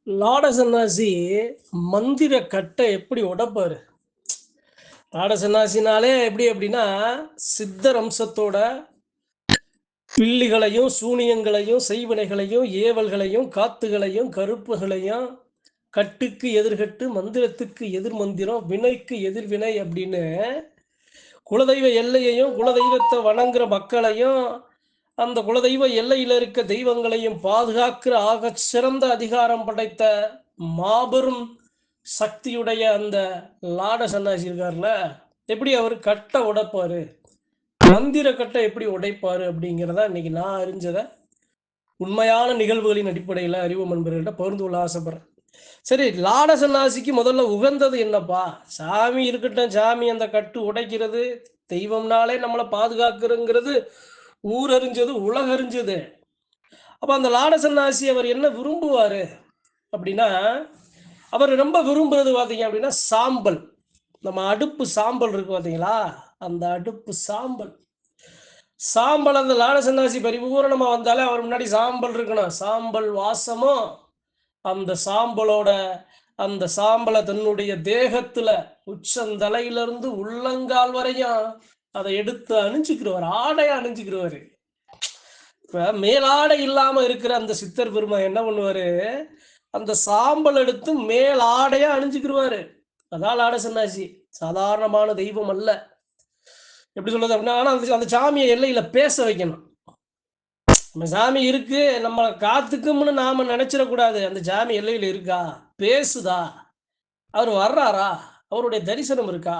லாட சன்னாசி மந்திர கட்டை எப்படி உடைப்பாரு? லாட சன்னாசினாலே எப்படி அப்படின்னா, சித்தர் அம்சத்தோட பில்லிகளையும், சூனியங்களையும், செய்வினைகளையும், ஏவல்களையும், காத்துகளையும், கருப்புகளையும், கட்டுக்கு எதிர்கட்டு, மந்திரத்துக்கு எதிர் மந்திரம், வினைக்கு எதிர்வினை அப்படின்னு குலதெய்வ எல்லையையும், குலதெய்வத்தை வணங்குற மக்களையும், அந்த குலதெய்வ எல்லையில இருக்க தெய்வங்களையும் பாதுகாக்கிற ஆகச் சிறந்த அதிகாரம் படைத்த மாபெரும் சக்தியுடைய அந்த லாட சன்னாசி இருக்கார்ல, எப்படி அவர் கட்டை உடைப்பாரு? மந்திர கட்டை எப்படி உடைப்பாரு? அப்படிங்கிறத இன்னைக்கு நான் அறிஞ்சத உண்மையான நிகழ்வுகளின் அடிப்படையில் அறிவு நண்பர்கள்ட்ட பகிர்ந்து கொள்ள ஆசைப்படுறேன். சரி, லாட சன்னாசிக்கு முதல்ல உகந்தது என்னப்பா? சாமி இருக்கட்டும், சாமி அந்த கட்டு உடைக்கிறது, தெய்வம்னாலே நம்மளை பாதுகாக்கிறங்கிறது ஊரறிஞ்சது, உலகறிஞ்சது. அப்ப அந்த லாட சன்னாசி அவர் என்ன விரும்புவாரு அப்படின்னா, அவர் ரொம்ப விரும்புறது பார்த்தீங்க அப்படின்னா சாம்பல். நம்ம அடுப்பு சாம்பல் இருக்கு பார்த்தீங்களா? அந்த அடுப்பு சாம்பல். சாம்பல் அந்த லாட சன்னாசி பரிபூரணமா வந்தாலே அவர் முன்னாடி சாம்பல் இருக்கணும். சாம்பல் வாசமும் அந்த சாம்பலோட அந்த சாம்பலை தன்னுடைய தேகத்துல உச்சந்தலையிலிருந்து உள்ளங்கால் வரையும் அதை எடுத்து அணிஞ்சுக்கிறவர், ஆடையா அணிஞ்சுக்கிறவர். இப்ப மேலாடை இல்லாம இருக்கிற அந்த சித்தர் பெருமான் என்ன பண்ணுவாரு, அந்த சாம்பல் எடுத்து மேல் ஆடையா அணிஞ்சுக்கிருவாரு. அதான் லாட சன்னாசி. சாதாரணமான தெய்வம் அல்ல. எப்படி சொல்றது அப்படின்னா, ஆனா அந்த சாமியை எல்லையில பேச வைக்கணும். நம்ம சாமி இருக்கு, நம்ம காத்துக்கும்னு நாம நினைச்சிடக்கூடாது. அந்த சாமி எல்லையில இருக்கா, பேசுதா, அவர் வர்றாரா, அவருடைய தரிசனம் இருக்கா,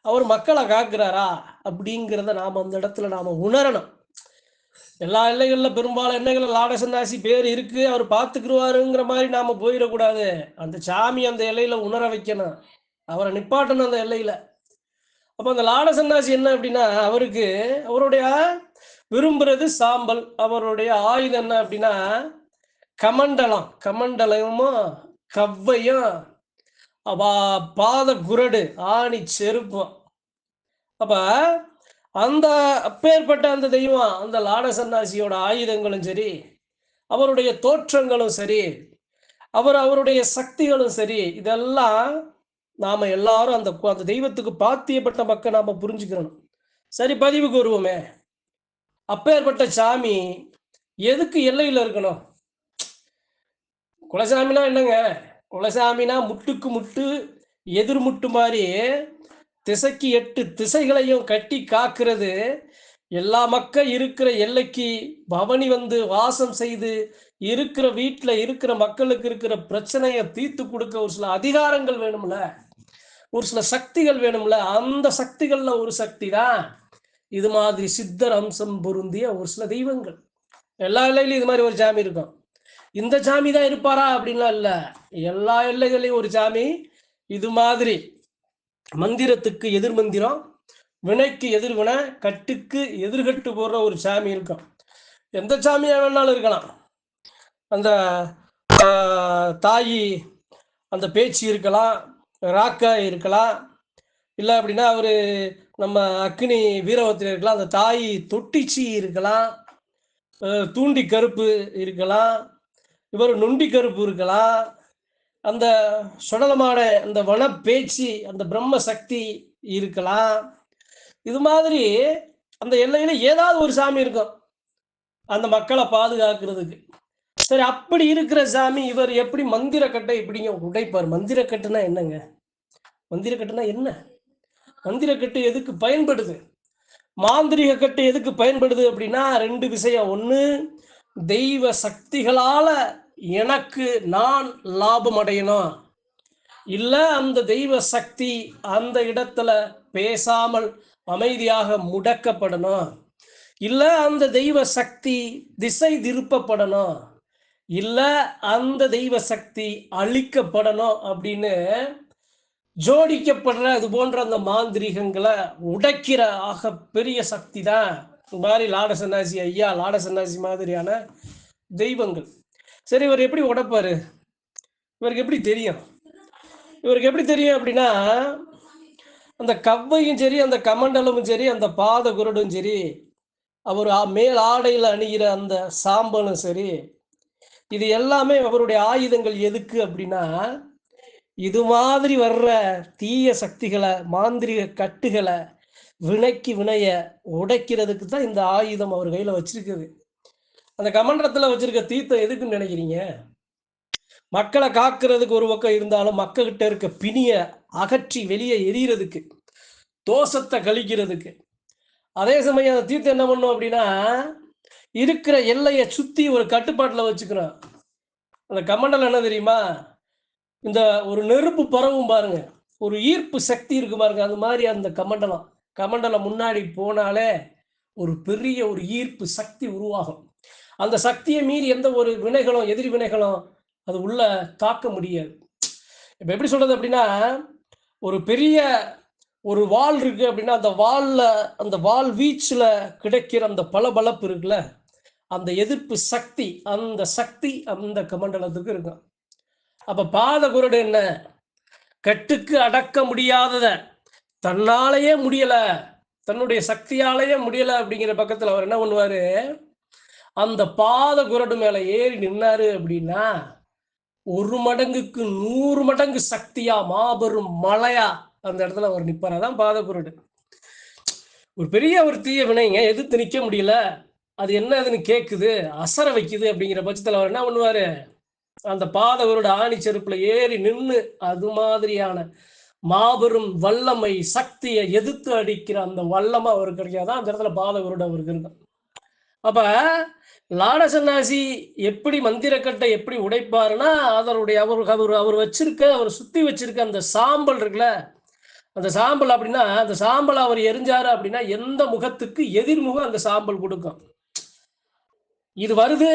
அவர் மக்களை காக்குறாரா அப்படிங்கிறத நாம அந்த இடத்துல நாம உணரணும். எல்லா எல்லைகளில் பெரும்பாலும் எண்ணெய்கள் லாட சன்னாசி பேர் இருக்கு, அவர் பார்த்துக்குருவாருங்கிற மாதிரி நாம போயிடக்கூடாது. அந்த சாமி அந்த எல்லையில உணர வைக்கணும், அவரை நிப்பாட்டணும் அந்த எல்லையில. அப்போ அந்த லாட சன்னாசி என்ன அப்படின்னா, அவருக்கு அவருடைய விரும்புறது சாம்பல். அவருடைய ஆயுதம் என்ன அப்படின்னா கமண்டலம். கமண்டலமும் கவ்வையும் பாத குரடு ஆணி செருப்பம். அப்ப அந்த அப்பேற்பட்ட அந்த தெய்வம் அந்த லாட சன்னாசியோட ஆயுதங்களும் சரி, அவருடைய தோற்றங்களும் சரி, அவருடைய சக்திகளும் சரி, இதெல்லாம் நாம எல்லாரும் அந்த அந்த தெய்வத்துக்கு பாத்தியப்பட்ட மக்கள் நாம புரிஞ்சுக்கணும். சரி, பதிவுக்கு வருவோமே. அப்பேற்பட்ட சாமி எதுக்கு எல்லையில இருக்கணும்? குலசாமினா என்னங்க? குலசாமினா முட்டுக்கு முட்டு எதிர்முட்டு மாதிரி திசைக்கு 8 திசைகளையும் கட்டி காக்கிறது. எல்லா மக்கள் இருக்கிற எல்லைக்கு பவனி வந்து வாசம் செய்து இருக்கிற வீட்டில் இருக்கிற மக்களுக்கு இருக்கிற பிரச்சனையை தீர்த்து கொடுக்க ஒரு சில அதிகாரங்கள் வேணும்ல, ஒரு சில சக்திகள் வேணும்ல. அந்த சக்திகள்ல ஒரு சக்தி தான் இது மாதிரி சித்தர் அம்சம் பொருந்திய ஒரு சில தெய்வங்கள். எல்லா எல்லையிலும் இது மாதிரி ஒரு சாமி இருக்கும். இந்த சாமி தான் இருப்பாரா அப்படின்லாம் இல்லை. எல்லா எல்லைகளையும் ஒரு சாமி இது மாதிரி மந்திரத்துக்கு எதிர் மந்திரம், வினைக்கு எதிர்வினை, கட்டுக்கு எதிர்கட்டு போடுற ஒரு சாமி இருக்கும். எந்த சாமியா வேணாலும் இருக்கலாம். அந்த தாயி அந்த பேச்சு இருக்கலாம், ராக்கா இருக்கலாம், இல்லை அப்படின்னா அவர் நம்ம அக்னி வீரவத்தில் இருக்கலாம், அந்த தாய் தொட்டிச்சி இருக்கலாம், தூண்டி கருப்பு இருக்கலாம், இவர் நொண்டி கருப்பு இருக்கலாம், அந்த சுடலமான அந்த வன பேச்சு அந்த பிரம்ம சக்தி இருக்கலாம். இது மாதிரி அந்த எல்லையில ஏதாவது ஒரு சாமி இருக்கும் அந்த மக்களை பாதுகாக்கிறதுக்கு. சரி, அப்படி இருக்கிற சாமி இவர் எப்படி மந்திரக்கட்டை எப்படிங்க உடைப்பார்? மந்திரக்கட்டுனா என்னங்க? மந்திரக்கட்டுனா என்ன? மந்திரக்கட்டு எதுக்கு பயன்படுது? மாந்திரிக கட்டு எதுக்கு பயன்படுது அப்படின்னா 2 விஷயம். ஒன்று, தெய்வ சக்திகளால எனக்கு நான் லாபம் அடையணும், இல்ல அந்த தெய்வ சக்தி அந்த இடத்துல பேசாமல் அமைதியாக முடக்கப்படணும், இல்ல அந்த தெய்வ சக்தி திசை திருப்பப்படணும், இல்ல அந்த தெய்வ சக்தி அழிக்கப்படணும் அப்படின்னு ஜோடிக்கப்படுற அது போன்ற அந்த மாந்திரிகங்களை உடைக்கிற ஆக பெரிய சக்தி தான் இந்த மாதிரி லாட சன்னாசி ஐயா, லாட சன்னாசி மாதிரியான தெய்வங்கள். சரி, இவர் எப்படி உடைப்பாரு? இவருக்கு எப்படி தெரியும்? இவருக்கு எப்படி தெரியும் அப்படின்னா, அந்த கவ்வையும் சரி, அந்த கமண்டலமும் சரி, அந்த பாத குரடும் சரி, அவர் மேல் ஆடையில் அணிகிற அந்த சாம்பலும் சரி, இது எல்லாமே அவருடைய ஆயுதங்கள் எதுக்கு அப்படின்னா, இது மாதிரி வர்ற தீய சக்திகளை, மாந்திரிக கட்டுகளை, வினைக்கு வினைய உடைக்கிறதுக்கு தான் இந்த ஆயுதம் அவர் கையில வச்சிருக்குது. அந்த கமண்டலத்துல வச்சிருக்க தீர்த்தம் எதுக்குன்னு நினைக்கிறீங்க? மக்களை காக்கிறதுக்கு ஒரு பக்கம் இருந்தாலும், மக்கள்கிட்ட இருக்க பிணிய அகற்றி வெளியே எரியறதுக்கு, தோஷத்தை கழிக்கிறதுக்கு. அதே சமயம் அந்த தீர்த்தம் என்ன பண்ணும் அப்படின்னா, இருக்கிற எல்லையை சுத்தி ஒரு கட்டுப்பாட்டுல வச்சுக்கிறோம். அந்த கமண்டலம் என்ன தெரியுமா? இந்த ஒரு நெருப்பு பரவும் பாருங்க. ஒரு ஈர்ப்பு சக்தி இருக்கு பாருங்க. அது மாதிரி அந்த கமண்டலம். கமண்டலம் முன்னாடி போனாலே ஒரு பெரிய ஒரு ஈர்ப்பு சக்தி உருவாகும். அந்த சக்தியை மீறி எந்த ஒரு வினைகளும், எதிர் வினைகளும் அது உள்ள தாக்க முடியாது. இப்ப எப்படி சொல்றது அப்படின்னா, ஒரு பெரிய ஒரு வாள் இருக்கு அப்படின்னா, அந்த வாள் வீச்சுல கிடைக்கிற அந்த பளபளப்பு இருக்குல்ல, அந்த எதிர்ப்பு சக்தி, அந்த சக்தி அந்த கமண்டலத்துக்கு இருக்கும். அப்ப பாத குருடு என்ன? கட்டுக்கு அடக்க முடியாதத, தன்னாலேயே முடியல, தன்னுடைய சக்தியாலேயே முடியல அப்படிங்கிற பக்கத்துல அவர் என்ன பண்ணுவாரு, அந்த பாத குருடு மேல ஏறி நின்னாரு அப்படின்னா, 1 மடங்குக்கு 100 மடங்கு சக்தியா, மாபெரும் மலையா அந்த இடத்துல அவர் நிப்பாரு. அதான் பாத குருடு. ஒரு பெரிய ஒரு தீய வினைங்க, எதிர்த்து நிக்க முடியல. அது என்னதுன்னு கேட்குது, அசர வைக்குது அப்படிங்கிற பட்சத்துல அவர் என்ன பண்ணுவாரு, அந்த பாதவரோட ஆணி செருப்புல ஏறி நின்னு, அது மாதிரியான மாபெரும் வல்லமை, சக்தியை எதிர்த்து அடிக்கிற அந்த வல்லமை அவருக்கு கிடைக்காதான் அந்த இடத்துல பாதவரோட அவருக்கு இருக்கும். அப்ப லாட சன்னாசி எப்படி மந்திரக்கட்டை எப்படி உடைப்பாருன்னா, அதனுடைய அவர் வச்சிருக்க, அவர் சுத்தி வச்சிருக்க அந்த சாம்பல் இருக்குல்ல, அந்த சாம்பல் அப்படின்னா, அந்த சாம்பல் அவர் எரிஞ்சாரு அப்படின்னா, எந்த முகத்துக்கு எதிர்முகம் அந்த சாம்பல் கொடுக்கும். இது வருது,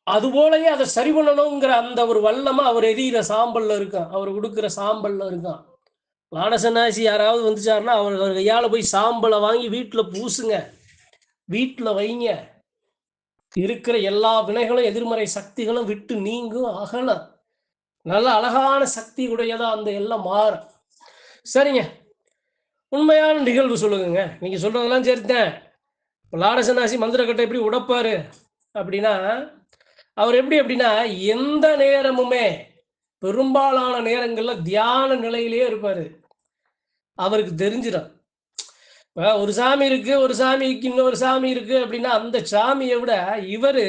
அதுபோலயே அதை சரி பண்ணணுங்கிற அந்த ஒரு வல்லமை அவர் எரியிற சாம்பல்ல இருக்கும். அவர் கொடுக்கிற சாம்பல்ல இருக்கும். லாட சன்னாசி யாராவது வந்துச்சாருன்னா, அவர் கையால போய் சாம்பலை வாங்கி வீட்டுல பூசுங்க, வீட்டுல வைங்க. இருக்கிற எல்லா வினைகளும், எதிர்மறை சக்திகளும் விட்டு நீங்கும், அகலும். நல்ல அழகான சக்தி உடையதா அந்த எல்லாம் மாறும். சரிங்க. உண்மையான நிகழ்வு சொல்லுங்க. நீங்க சொல்றதெல்லாம் சரிதான். லாட சன்னாசி மந்திரக்கட்டை எப்படி உடைப்பாரு அப்படின்னா, அவர் எப்படி அப்படின்னா, எந்த நேரமுமே பெரும்பாலான நேரங்கள்ல தியான நிலையிலேயே இருப்பாரு. அவருக்கு தெரிஞ்சிடும். ஒரு சாமி இருக்கு, ஒரு சாமிக்கு இன்னொரு சாமி இருக்கு அப்படின்னா, அந்த சாமியை விட இவரு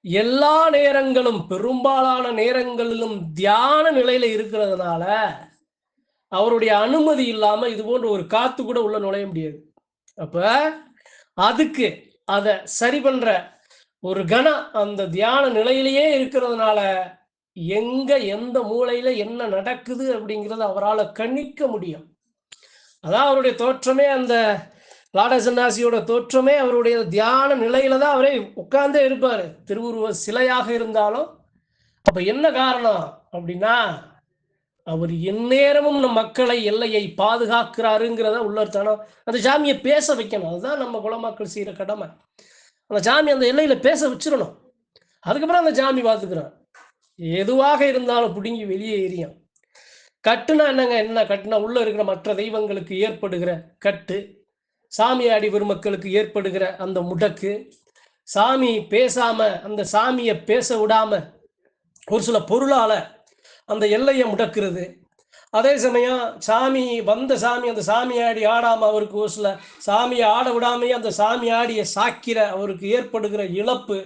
எல்லா நேரங்களும், பெரும்பாலான நேரங்களிலும் தியான நிலையில இருக்கிறதுனால, அவருடைய அனுமதி இல்லாம இது போன்ற ஒரு காத்து கூட உள்ள நுழைய முடியாது. அப்ப அதுக்கு அத சரி பண்ற ஒரு கணம் அந்த தியான நிலையிலேயே இருக்கிறதுனால, எங்க எந்த மூலையில என்ன நடக்குது அப்படிங்கிறத அவரால கணிக்க முடியும். அதான் அவருடைய தோற்றமே, அந்த லாட சன்னாசியோட தோற்றமே அவருடைய தியான நிலையில தான் அவரே உட்கார்ந்தே இருப்பாரு. திருவுருவ சிலையாக இருந்தாலும். அப்ப என்ன காரணம் அப்படின்னா, அவர் எந்நேரமும் நம் மக்களை எல்லையை பாதுகாக்கிறாருங்கிறத உள்ளர்த்தனம். அந்த சாமியை பேச வைக்கணும். அதுதான் நம்ம குலமக்கள் செய்யற கடமை. அந்த சாமி அந்த எல்லையில பேச வச்சிடணும். அதுக்கப்புறம் அந்த சாமி பார்த்துக்கிறோம். எதுவாக இருந்தாலும் பிடுங்கி வெளியே எரியும். கட்டுனா என்னங்க? என்ன கட்டுனா உள்ள இருக்கிற மற்ற தெய்வங்களுக்கு ஏற்படுகிற கட்டு, சாமியாடி பெருமக்களுக்கு ஏற்படுகிற அந்த முடக்கு, சாமி பேசாம அந்த சாமியை பேச விடாம ஒரு சில பொருளால அந்த எல்லையை முடக்கிறது. அதே சமயம் சாமி அந்த சாமியாடி ஆடாம அவருக்கு ஒரு சில சாமியை ஆட விடாமையே அந்த சாமியாடியை சாக்கிற அவருக்கு ஏற்படுகிற இழப்பு.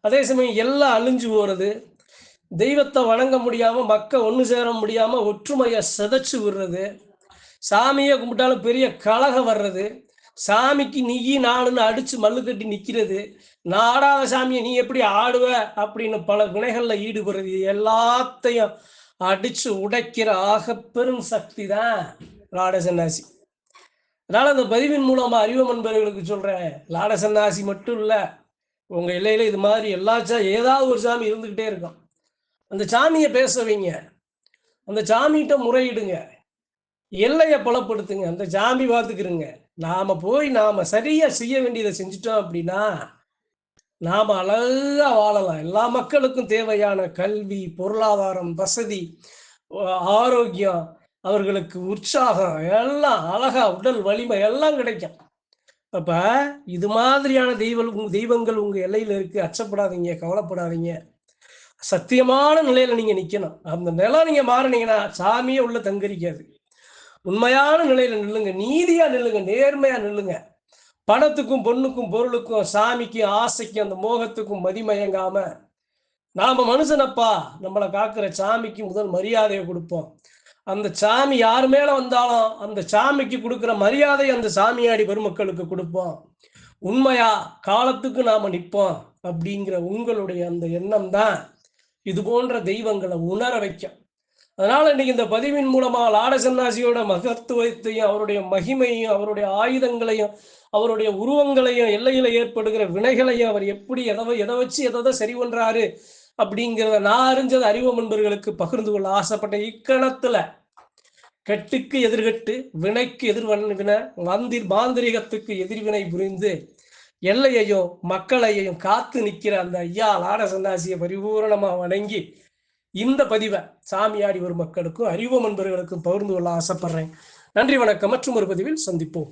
அதே சமயம் எல்லாம் அழிஞ்சு போறது. தெய்வத்தை வணங்க முடியாம, ஒன்று சேர முடியாம ஒற்றுமையை சிதைச்சு விடுறது. சாமியை கும்பிட்டாலும் பெரிய கலகம் வர்றது. சாமிக்கு நீ நானுன்னு அடிச்சு மல்லு கட்டி நிற்கிறது. நான் ஆடாத சாமியை நீ எப்படி ஆடுவ அப்படின்னு பல வினைகள்ல ஈடுபடுறது. எல்லாத்தையும் அடிச்சு உடைக்கிற ஆகப்பெரும் சக்தி தான் லாட சன்னாசி. அதனால அந்த பதிவின் மூலமா அறிவு நண்பர்களுக்கு சொல்றேன், லாட சன்னாசி மட்டும் இல்ல, உங்க எல்லையில இது மாதிரி எல்லா ஏதாவது ஒரு சாமி இருந்துகிட்டே இருக்கும். அந்த சாமியை பேச வைங்க, அந்த சாமிகிட்ட முறையிடுங்க, எல்லையை பலப்படுத்துங்க, அந்த சாமி பார்த்துக்கிறங்க. நாம சரியா செய்ய வேண்டியதை செஞ்சுட்டோம் அப்படின்னா, நாம அழகா வாழலாம். எல்லா மக்களுக்கும் தேவையான கல்வி, பொருளாதாரம், வசதி, ஆரோக்கியம், அவர்களுக்கு உற்சாகம் எல்லாம் அழகா, உடல் வலிமை எல்லாம் கிடைக்கும். அப்ப இது மாதிரியான தெய்வங்கள் உங்க எல்லையில இருக்கு. அச்சப்படாதீங்க, கவலைப்படாதீங்க. சத்தியமான நிலையில நீங்க நிக்கணும். அந்த நிலம் நீங்க மாறுனீங்கன்னா, சாமியே உள்ள தங்கரிக்காது. உண்மையான நிலையில நில்லுங்க. நீதியா நில்லுங்க. நேர்மையா நில்லுங்க. பணத்துக்கும், பொண்ணுக்கும், பொருளுக்கும், சாமிக்கும், ஆசைக்கும், அந்த மோகத்துக்கும் மதிமயங்காம, நாம மனுஷனப்பா, நம்மள காக்குற சாமிக்கு முதல் மரியாதைய குடுப்போம். அந்த சாமி யார் மேல வந்தாலும், அந்த சாமிக்கு குடுக்குற மரியாதை அந்த சாமியாடி பெருமக்களுக்கு குடுப்போம். உண்மையா காலத்துக்கு நாம நிப்போம். அப்படிங்கிற உங்களுடைய அந்த எண்ணம் தான், இது போன்ற தெய்வங்கள உணர வைக்கும். அதனால இன்னைக்கு இந்த பதிவின் மூலமா லாட சன்னாசியோட மகத்துவத்தையும், அவருடைய மகிமையும், அவருடைய ஆயுதங்களையும், அவருடைய உருவங்களையும், எல்லையில ஏற்படுகிற வினைகளையும், அவர் எப்படி எத வச்சு எத சரி பண்றாரு அப்படிங்கிறத நான் அறிஞ்சது அறிவு நண்பர்களுக்கு பகிர்ந்து கொள்ள ஆசைப்பட்ட இக்கணத்துல, கட்டுக்கு எதிர்கட்டு, வினைக்கு வினை, மாந்திரிகத்துக்கு எதிர்வினை புரிந்து, எல்லையையும் மக்களையும் காத்து நிற்கிற அந்த ஐயா லாட சன்னாசியை பரிபூரணமா வணங்கி, இந்த பதிவை சாமியாடி வரும் மக்களுக்கும் அறிவு நண்பர்களுக்கும் பகிர்ந்து கொள்ள ஆசைப்படுறேன். நன்றி, வணக்கம். மற்றும் ஒரு பதிவில் சந்திப்போம்.